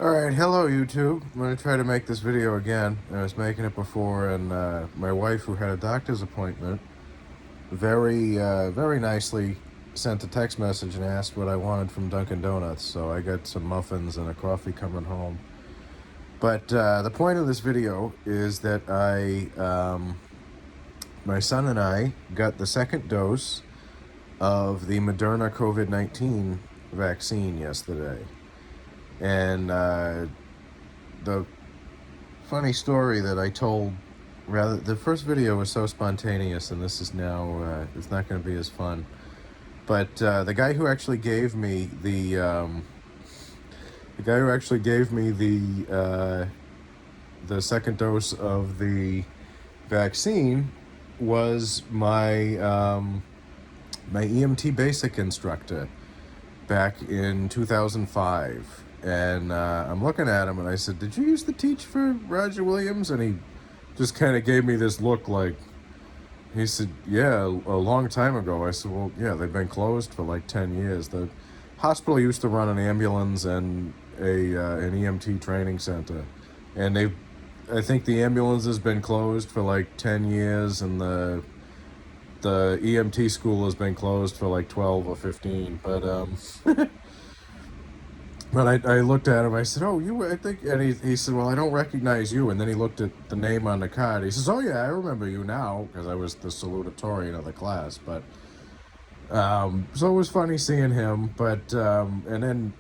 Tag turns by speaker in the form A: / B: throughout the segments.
A: Alright, hello YouTube. I'm going to try to make this video again. I was making it before, and my wife, who had a doctor's appointment, very nicely sent a text message and asked what I wanted from Dunkin' Donuts. So I got some muffins and a coffee coming home. But the point of this video is that my son and I got the second dose of the Moderna Covid vaccine yesterday. And the funny story that I told, the first video was so spontaneous, and this is now, it's not going to be as fun. But the guy who actually gave me the second dose of the vaccine was my my EMT basic instructor back in 2005. And I'm looking at him and I said, "Did you used to teach for Roger Williams?" And he just kind of gave me this look like, he said, "Yeah, a long time ago." I said, "Well, yeah, they've been closed for like 10 years. The hospital used to run an ambulance and an EMT training center. And I think the ambulance has been closed for like 10 years, and the EMT school has been closed for like 12 or 15. But I looked at him, I said, "Oh, I think," and he said, "Well, I don't recognize you." And then he looked at the name on the card. He says, "Oh yeah, I remember you now," because I was the salutatorian of the class. But, so it was funny seeing him. But, and then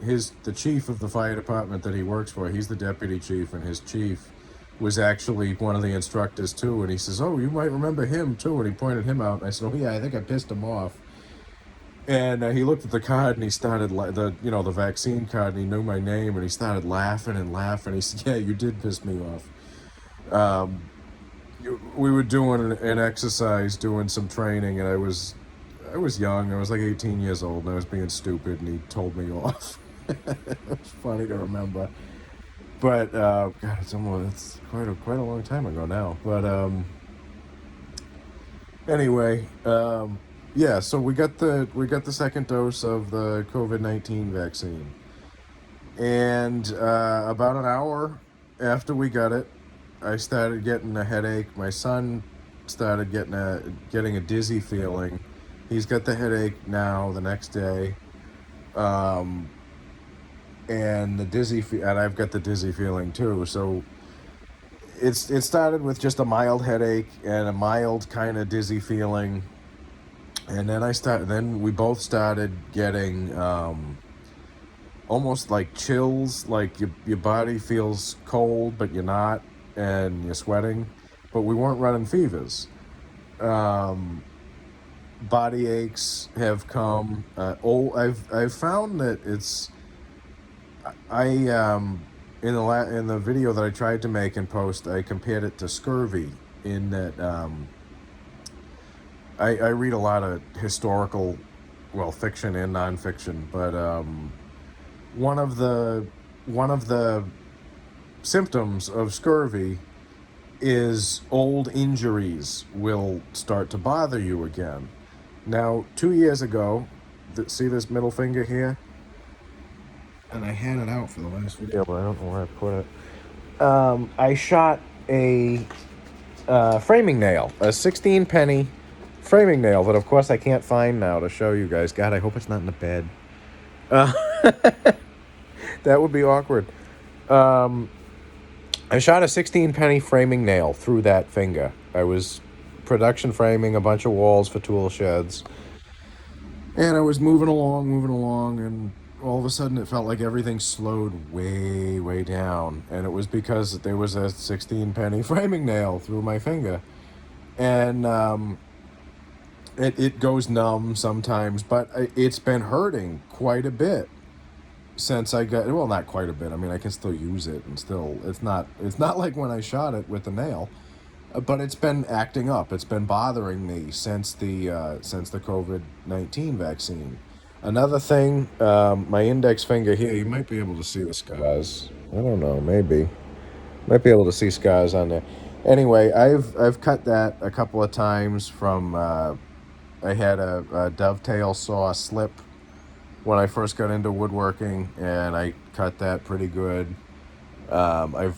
A: the chief of the fire department that he works for, he's the deputy chief, and his chief was actually one of the instructors too. And he says, "Oh, you might remember him too." And he pointed him out, and I said, "Oh yeah, I think I pissed him off." And he looked at the card and he started the vaccine card, and he knew my name, and he started laughing and laughing. He said, "Yeah, you did piss me off." We were doing an exercise, doing some training, and I was young. I was like 18 years old, and I was being stupid, and he told me off. It was funny to remember. But God, it's quite a long time ago now. But anyway. Yeah, so we got the second dose of the COVID-19 vaccine, and about an hour after we got it, I started getting a headache. My son started getting a dizzy feeling. He's got the headache now the next day, and and I've got the dizzy feeling too. So it started with just a mild headache and a mild kind of dizzy feeling. And then we both started getting almost like chills, like your body feels cold, but you're not, and you're sweating. But we weren't running fevers. Body aches have come. I've found that in the video that I tried to make and post, I compared it to scurvy in that. I read a lot of historical, fiction and nonfiction, but one of the symptoms of scurvy is old injuries will start to bother you again. Now, 2 years ago, see this middle finger here? And I had it out for the last video, but I don't know where I put it. I shot a framing nail, a 16 penny framing nail that, of course, I can't find now to show you guys. God, I hope it's not in the bed. That would be awkward. I shot a 16 penny framing nail through that finger. I was production framing a bunch of walls for tool sheds, and I was moving along, and all of a sudden it felt like everything slowed way down, and it was because there was a 16 penny framing nail through my finger. And it goes numb sometimes, but it's been hurting quite a bit since I got, well, not quite a bit. I mean, I can still use it, and still, it's not like when I shot it with the nail, but it's been acting up. It's been bothering me since the COVID-19 vaccine. Another thing, my index finger here, you might be able to see the scars. I don't know, maybe. Might be able to see scars on there. Anyway, I've cut that a couple of times from, I had a dovetail saw slip when I first got into woodworking, and I cut that pretty good. I've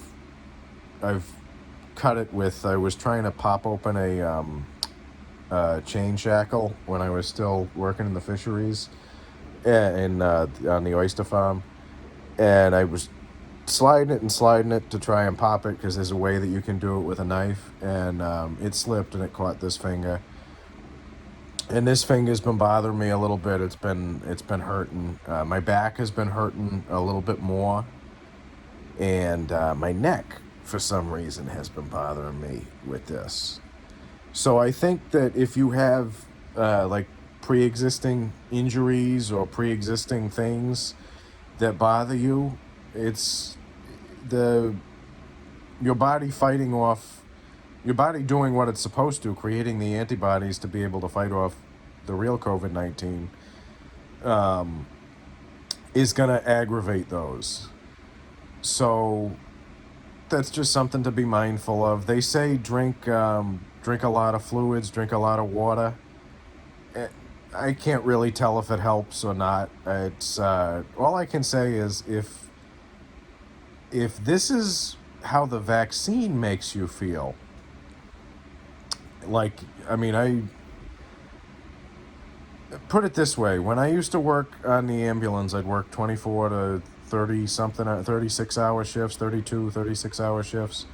A: cut it with. I was trying to pop open a chain shackle when I was still working in the fisheries, on the oyster farm, and I was sliding it to try and pop it because there's a way that you can do it with a knife, and it slipped and it caught this finger. And this finger's been bothering me a little bit. It's been hurting. My back has been hurting a little bit more, and my neck, for some reason, has been bothering me with this. So I think that if you have like pre-existing injuries or pre-existing things that bother you, it's the your body fighting off, your body doing what it's supposed to, creating the antibodies to be able to fight off the real COVID-19, is going to aggravate those. So that's just something to be mindful of. They say drink a lot of fluids, drink a lot of water. I can't really tell if it helps or not. It's all I can say is if this is how the vaccine makes you feel, like, I mean, I put it this way: when I used to work on the ambulance, I'd work 24 to 30 something, 36-hour shifts, 32, 36-hour shifts,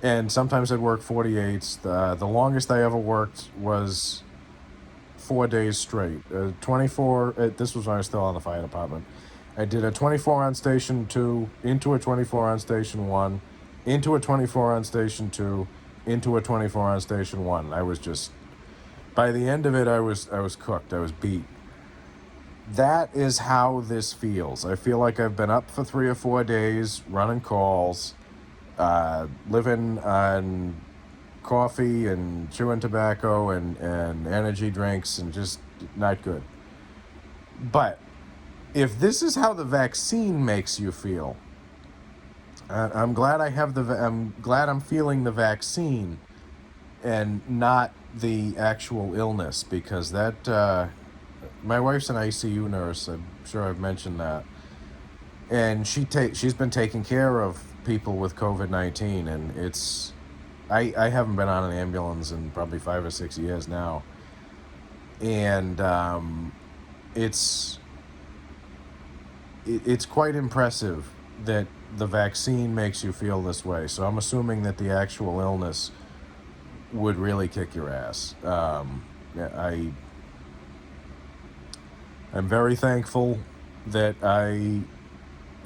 A: and sometimes I'd work 48s. The longest I ever worked was 4 days straight. 24. This was when I was still on the fire department. I did a 24 on station 2, into a 24 on station 1, into a 24 on station 2, into a 24 on station 1. I was just, by the end of it, I was cooked. I was beat. That is how this feels. I feel like I've been up for 3 or 4 days running calls, living on coffee and chewing tobacco and energy drinks, and just not good. But if this is how the vaccine makes you feel, I'm glad I'm glad I'm feeling the vaccine and not the actual illness, because that my wife's an ICU nurse. I'm sure I've mentioned that, and she's been taking care of people with COVID-19, and it's I haven't been on an ambulance in probably 5 or 6 years now, and it's quite impressive that the vaccine makes you feel this way. So I'm assuming that the actual illness would really kick your ass. I'm very thankful that I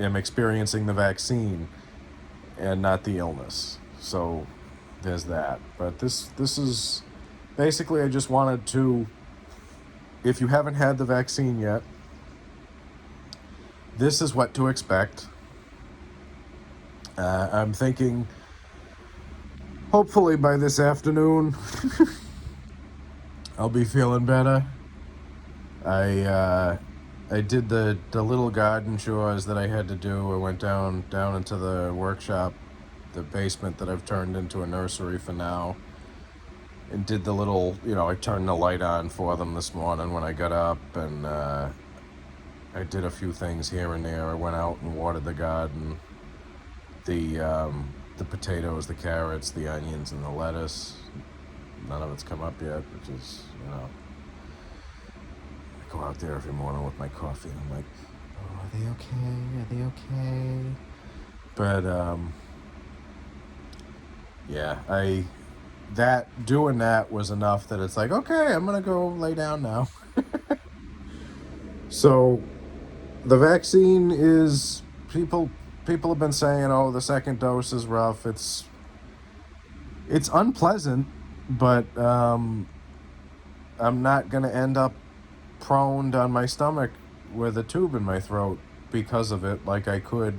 A: am experiencing the vaccine and not the illness. So there's that. But this is basically, I just wanted to, if you haven't had the vaccine yet, this is what to expect. I'm thinking, hopefully by this afternoon, I'll be feeling better. I did the little garden chores that I had to do. I went down into the workshop, the basement that I've turned into a nursery for now, and did the little, I turned the light on for them this morning when I got up, and I did a few things here and there. I went out and watered the garden, the potatoes, the carrots, the onions, and the lettuce. None of it's come up yet, which is, I go out there every morning with my coffee, and I'm like, oh, are they okay? Are they okay? But, yeah, doing that was enough that it's like, okay, I'm going to go lay down now. So the vaccine is, people have been saying, oh, the second dose is rough. It's unpleasant, but I'm not going to end up prone on my stomach with a tube in my throat because of it, like I could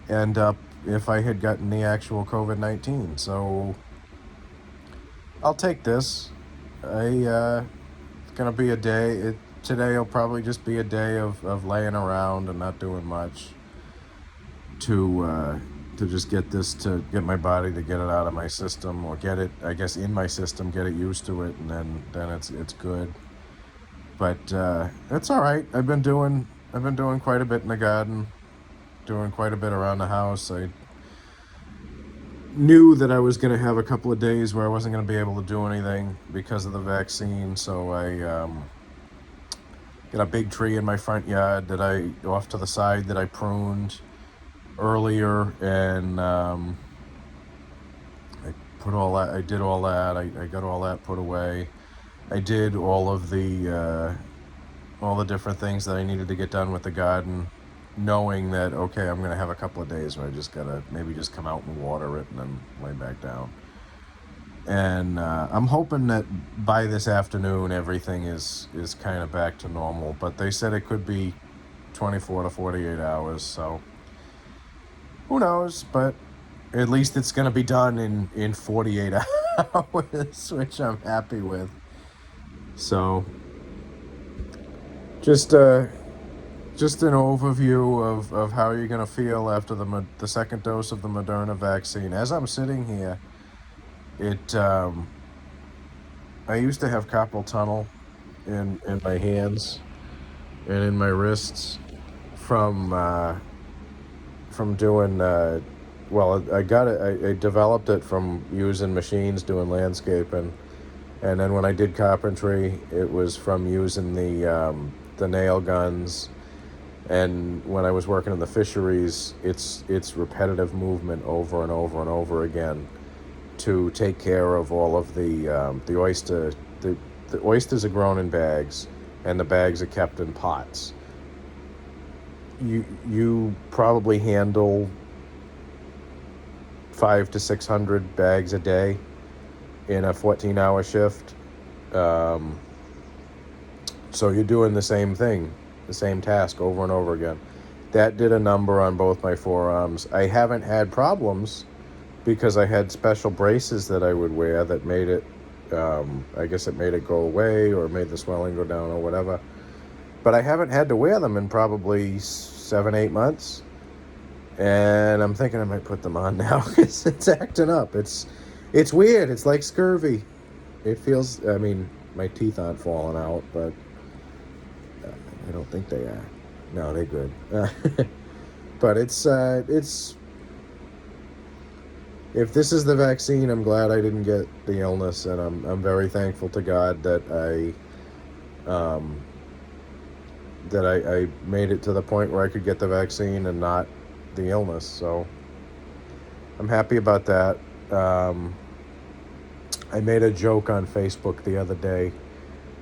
A: end up if I had gotten the actual COVID-19. So I'll take this. It's gonna be a day. Today will probably just be a day of laying around and not doing much to just get my body to get it out of my system, or get it, I guess, in my system, get it used to it, and then it's good. But it's all right. I've been doing quite a bit in the garden. doing quite a bit around the house. I knew that I was going to have a couple of days where I wasn't going to be able to do anything because of the vaccine, so I got a big tree in my front yard that off to the side, that I pruned earlier, and I did all that. I got all that put away. I did all the different things that I needed to get done with the garden, knowing that, okay, I'm going to have a couple of days where I just got to maybe just come out and water it and then lay back down. And I'm hoping that by this afternoon everything is kind of back to normal. But they said it could be 24 to 48 hours, so who knows? But at least it's going to be done in 48 hours, which I'm happy with. So just an overview of how you're going to feel after the second dose of the Moderna vaccine. As I'm sitting here, I used to have carpal tunnel in my hands and in my wrists from doing I developed it from using machines doing landscaping, and then when I did carpentry, it was from using the nail guns. And when I was working in the fisheries, it's repetitive movement over and over and over again to take care of all of the oyster. The oysters are grown in bags, and the bags are kept in pots. You probably handle 500 to 600 bags a day in a 14-hour shift. So you're doing the same thing, the same task over and over again. That did a number on both my forearms. I haven't had problems because I had special braces that I would wear that made it, I guess it made it go away or made the swelling go down or whatever. But I haven't had to wear them in probably 7-8 months. And I'm thinking I might put them on now because it's acting up. It's weird. It's like scurvy. It feels, I mean, my teeth aren't falling out, but I don't think they are. No, they're good. But it's if this is the vaccine, I'm glad I didn't get the illness, and I'm very thankful to God that I made it to the point where I could get the vaccine and not the illness. So I'm happy about that. I made a joke on Facebook the other day.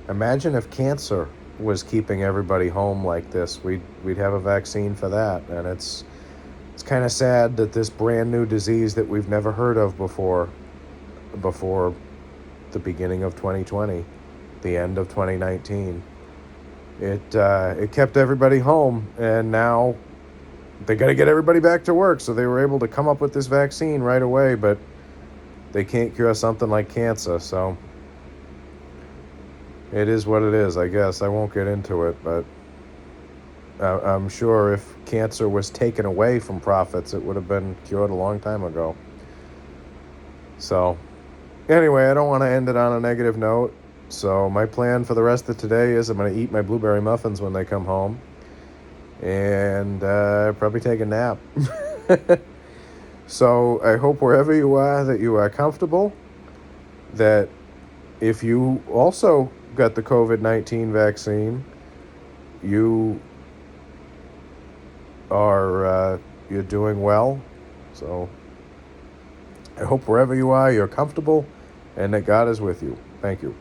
A: Imagine if cancer was keeping everybody home like this. We'd have a vaccine for that, and it's kind of sad that this brand new disease that we've never heard of before the beginning of 2020, the end of 2019, it kept everybody home, and now they got to get everybody back to work. So they were able to come up with this vaccine right away, but they can't cure something like cancer. So it is what it is, I guess. I won't get into it, but I'm sure if cancer was taken away from profits, it would have been cured a long time ago. So anyway, I don't want to end it on a negative note. So my plan for the rest of today is I'm going to eat my blueberry muffins when they come home, and probably take a nap. So I hope wherever you are that you are comfortable, that if you also got the COVID-19 vaccine, you are you're doing well. So I hope wherever you are, you're comfortable and that God is with you. Thank you.